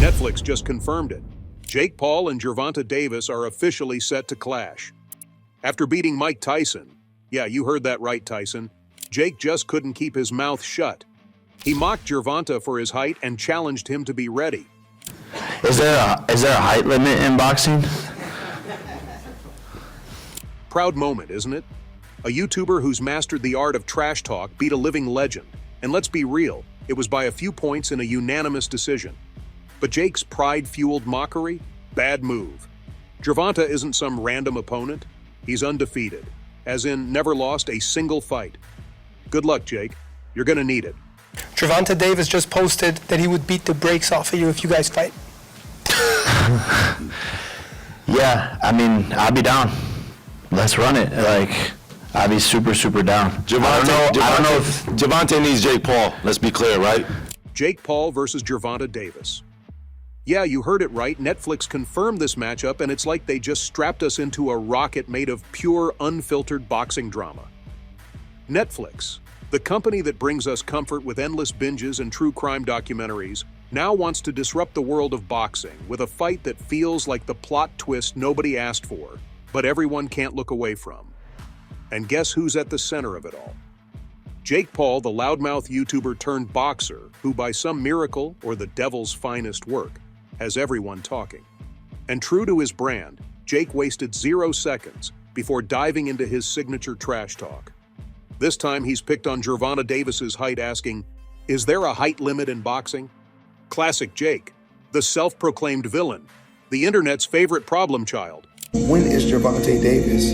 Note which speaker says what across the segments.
Speaker 1: Netflix just confirmed it. Jake Paul and Gervonta Davis are officially set to clash. After beating Mike Tyson, yeah, you heard that right, Tyson, Jake just couldn't keep his mouth shut. He mocked Gervonta for his height and challenged him to be ready.
Speaker 2: Is there a height limit in boxing?
Speaker 1: Proud moment, isn't it? A YouTuber who's mastered the art of trash talk beat a living legend. And let's be real, it was by a few points in a unanimous decision. But Jake's pride-fueled mockery? Bad move. Gervonta isn't some random opponent. He's undefeated, as in never lost a single fight. Good luck, Jake. You're gonna need it.
Speaker 3: Gervonta Davis just posted that he would beat the brakes off of you if you guys fight.
Speaker 2: Yeah, I mean, I'll be down. Let's run it. Like, I'll be super, super down.
Speaker 4: I don't know if Gervonta needs Jake Paul. Let's be clear, right?
Speaker 1: Jake Paul versus Gervonta Davis. Yeah, you heard it right. Netflix confirmed this matchup, and it's like they just strapped us into a rocket made of pure, unfiltered boxing drama. Netflix, the company that brings us comfort with endless binges and true crime documentaries, now wants to disrupt the world of boxing with a fight that feels like the plot twist nobody asked for, but everyone can't look away from. And guess who's at the center of it all? Jake Paul, the loudmouth YouTuber turned boxer, who by some miracle or the devil's finest work, has everyone talking. And true to his brand, Jake wasted 0 seconds before diving into his signature trash talk. This time he's picked on Gervonta Davis's height, asking, "Is there a height limit in boxing?" Classic Jake, the self-proclaimed villain, the internet's favorite problem child.
Speaker 5: When is Gervonta Davis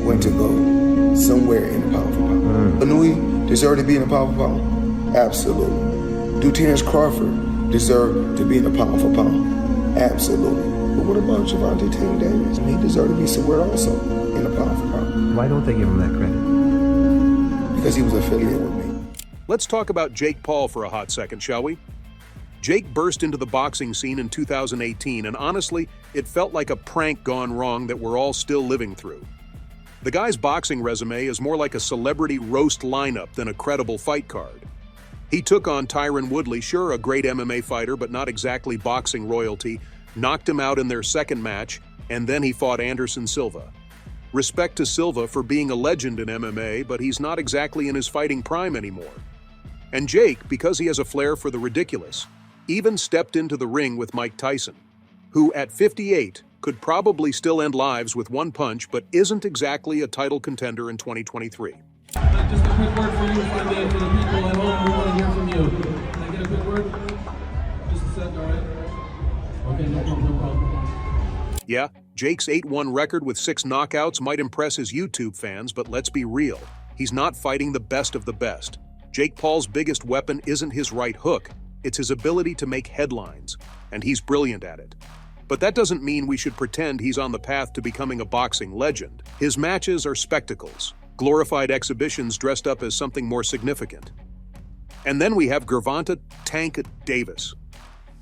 Speaker 5: going to go somewhere in the pound for pound? Anui deserve to be in the pound for pound? Absolutely. Do Terrence Crawford deserve to be in the pound for pound? Absolutely. But what about Gervonta Davis? He deserves to be somewhere also in the pound for pound.
Speaker 6: Why don't they give him that credit?
Speaker 5: Because he was affiliated with me.
Speaker 1: Let's talk about Jake Paul for a hot second, shall we? Jake burst into the boxing scene in 2018, and honestly, it felt like a prank gone wrong that we're all still living through. The guy's boxing resume is more like a celebrity roast lineup than a credible fight card. He took on Tyron Woodley, sure, a great MMA fighter, but not exactly boxing royalty, knocked him out in their second match, and then he fought Anderson Silva. Respect to Silva for being a legend in MMA, but he's not exactly in his fighting prime anymore. And Jake, because he has a flair for the ridiculous, even stepped into the ring with Mike Tyson, who at 58 could probably still end lives with one punch, but isn't exactly a title contender in 2023.
Speaker 7: Just a quick word for you, if I may, for the people at home. We want to hear from you. Can I get a quick word? Just a sec, all right? Okay, no problem.
Speaker 1: Yeah, Jake's 8-1 record with 6 knockouts might impress his YouTube fans, but let's be real. He's not fighting the best of the best. Jake Paul's biggest weapon isn't his right hook. It's his ability to make headlines, and he's brilliant at it. But that doesn't mean we should pretend he's on the path to becoming a boxing legend. His matches are spectacles, glorified exhibitions dressed up as something more significant. And then we have Gervonta "Tank" Davis.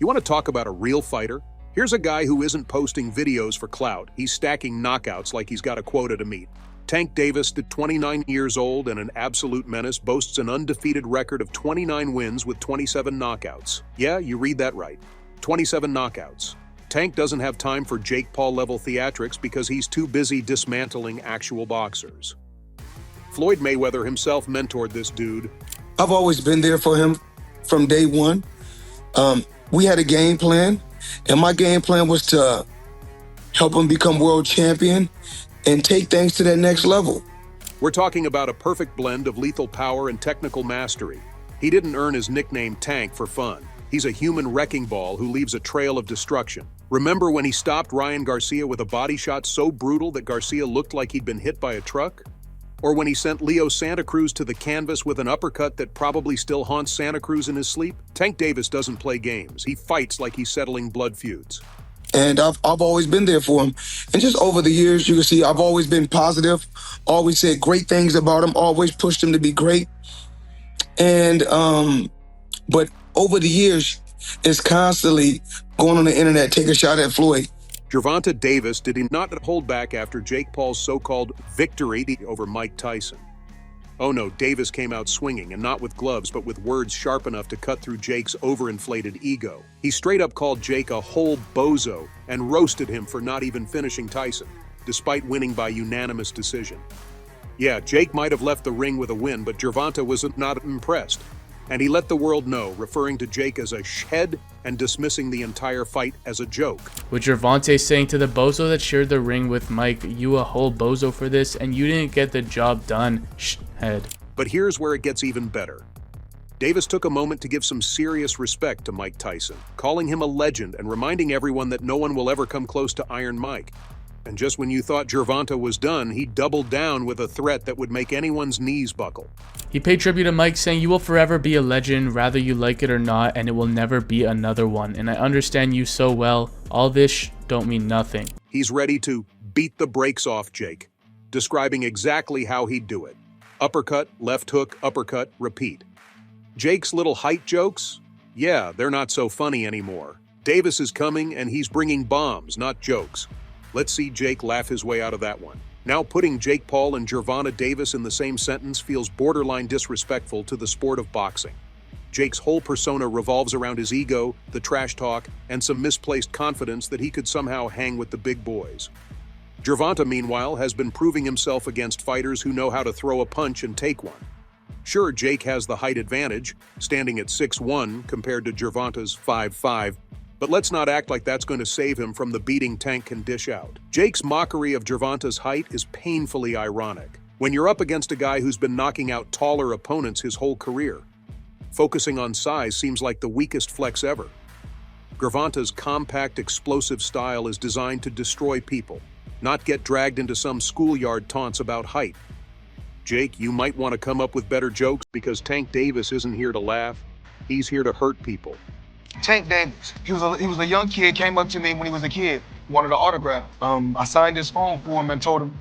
Speaker 1: You want to talk about a real fighter? Here's a guy who isn't posting videos for clout. He's stacking knockouts like he's got a quota to meet. Tank Davis, at 29 years old and an absolute menace, boasts an undefeated record of 29 wins with 27 knockouts. Yeah, you read that right. 27 knockouts. Tank doesn't have time for Jake Paul-level theatrics because he's too busy dismantling actual boxers. Floyd Mayweather himself mentored this dude.
Speaker 5: I've always been there for him from day one. We had a game plan, and my game plan was to help him become world champion and take things to that next level.
Speaker 1: We're talking about a perfect blend of lethal power and technical mastery. He didn't earn his nickname Tank for fun. He's a human wrecking ball who leaves a trail of destruction. Remember when he stopped Ryan Garcia with a body shot so brutal that Garcia looked like he'd been hit by a truck? Or when he sent Leo Santa Cruz to the canvas with an uppercut that probably still haunts Santa Cruz in his sleep? Tank Davis doesn't play games. He fights like he's settling blood feuds.
Speaker 5: And I've always been there for him. And just over the years, you can see I've always been positive, always said great things about him, always pushed him to be great. And, but over the years, it's constantly going on the internet, take a shot at Floyd.
Speaker 1: Gervonta Davis did not hold back after Jake Paul's so-called victory over Mike Tyson. Oh no, Davis came out swinging, and not with gloves, but with words sharp enough to cut through Jake's overinflated ego. He straight up called Jake a whole bozo and roasted him for not even finishing Tyson, despite winning by unanimous decision. Yeah, Jake might have left the ring with a win, but Gervonta was not impressed. And he let the world know, referring to Jake as a head and dismissing the entire fight as a joke.
Speaker 8: With Gervonta saying to the bozo that shared the ring with Mike, "You a whole bozo for this, and you didn't get the job done, head."
Speaker 1: But here's where it gets even better. Davis took a moment to give some serious respect to Mike Tyson, calling him a legend and reminding everyone that no one will ever come close to Iron Mike. And just when you thought Gervonta was done, he doubled down with a threat that would make anyone's knees buckle.
Speaker 8: He paid tribute to Mike, saying, "You will forever be a legend, whether you like it or not, and it will never be another one. And I understand you so well. All this don't mean nothing."
Speaker 1: He's ready to beat the brakes off Jake, describing exactly how he'd do it. Uppercut, left hook, uppercut, repeat. Jake's little height jokes? Yeah, they're not so funny anymore. Davis is coming, and he's bringing bombs, not jokes. Let's see Jake laugh his way out of that one. Now putting Jake Paul and Gervonta Davis in the same sentence feels borderline disrespectful to the sport of boxing. Jake's whole persona revolves around his ego, the trash talk, and some misplaced confidence that he could somehow hang with the big boys. Gervonta, meanwhile, has been proving himself against fighters who know how to throw a punch and take one. Sure, Jake has the height advantage, standing at 6'1" compared to Gervonta's 5'5", but let's not act like that's going to save him from the beating Tank can dish out. Jake's mockery of Gervonta's height is painfully ironic, when you're up against a guy who's been knocking out taller opponents his whole career. Focusing on size seems like the weakest flex ever. Gervonta's compact, explosive style is designed to destroy people, not get dragged into some schoolyard taunts about height. Jake, you might want to come up with better jokes, because Tank Davis isn't here to laugh. He's here to hurt people.
Speaker 9: Tank Davis, he was a young kid, came up to me when he was a kid, wanted an autograph. I signed his phone for him and told him,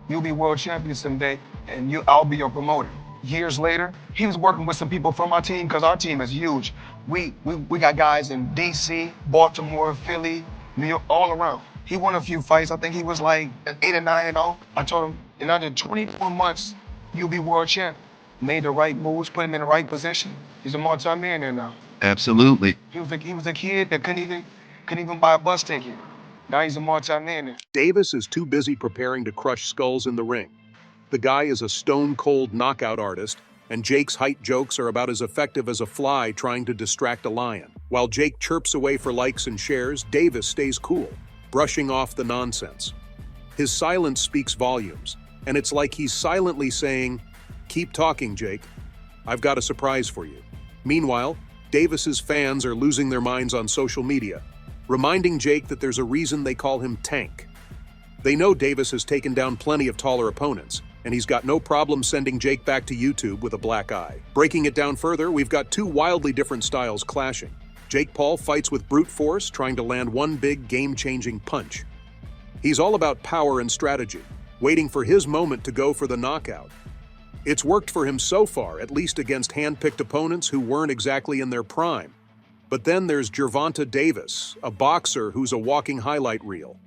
Speaker 9: "You'll be world champion someday, and I'll be your promoter." Years later, he was working with some people from our team, because our team is huge. We got guys in DC, Baltimore, Philly, New York, all around. He won a few fights. I think he was like 8 or 9-0. I told him, in under 24 months, you'll be world champion. Made the right moves, put him in the right position. He's a multi-millionaire now.
Speaker 4: Absolutely.
Speaker 9: He was a kid that couldn't even buy a bus ticket. Now he's a multi-millionaire.
Speaker 1: Davis is too busy preparing to crush skulls in the ring. The guy is a stone-cold knockout artist, and Jake's height jokes are about as effective as a fly trying to distract a lion. While Jake chirps away for likes and shares, Davis stays cool, brushing off the nonsense. His silence speaks volumes, and it's like he's silently saying, "Keep talking, Jake. I've got a surprise for you." Meanwhile, Davis's fans are losing their minds on social media, reminding Jake that there's a reason they call him Tank. They know Davis has taken down plenty of taller opponents, and he's got no problem sending Jake back to YouTube with a black eye. Breaking it down further, we've got two wildly different styles clashing. Jake Paul fights with brute force, trying to land one big, game-changing punch. He's all about power and strategy, waiting for his moment to go for the knockout. It's worked for him so far, at least against hand-picked opponents who weren't exactly in their prime. But then there's Gervonta Davis, a boxer who's a walking highlight reel.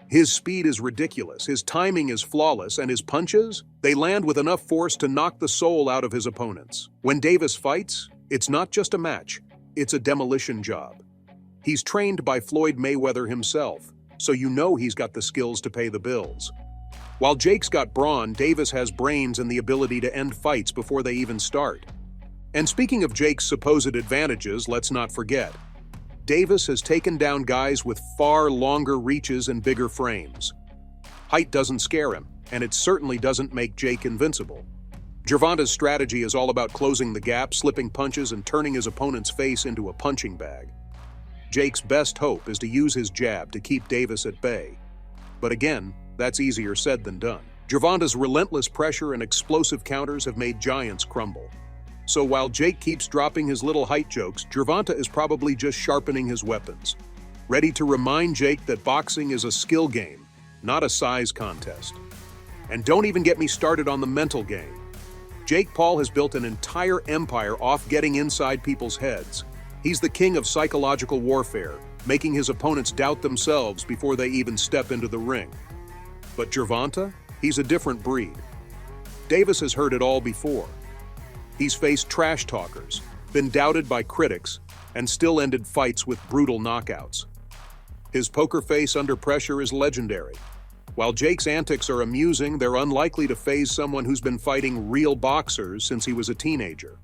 Speaker 1: His speed is ridiculous, his timing is flawless, and his punches, they land with enough force to knock the soul out of his opponents. When Davis fights, it's not just a match, it's a demolition job. He's trained by Floyd Mayweather himself, so you know he's got the skills to pay the bills. While Jake's got brawn, Davis has brains and the ability to end fights before they even start. And speaking of Jake's supposed advantages, let's not forget, Davis has taken down guys with far longer reaches and bigger frames. Height doesn't scare him, and it certainly doesn't make Jake invincible. Gervonta's strategy is all about closing the gap, slipping punches, and turning his opponent's face into a punching bag. Jake's best hope is to use his jab to keep Davis at bay. But again, that's easier said than done. Gervonta's relentless pressure and explosive counters have made giants crumble. So while Jake keeps dropping his little height jokes, Gervonta is probably just sharpening his weapons, ready to remind Jake that boxing is a skill game, not a size contest. And don't even get me started on the mental game. Jake Paul has built an entire empire off getting inside people's heads. He's the king of psychological warfare, making his opponents doubt themselves before they even step into the ring. But Gervonta, he's a different breed. Davis has heard it all before. He's faced trash talkers, been doubted by critics, and still ended fights with brutal knockouts. His poker face under pressure is legendary. While Jake's antics are amusing, they're unlikely to faze someone who's been fighting real boxers since he was a teenager.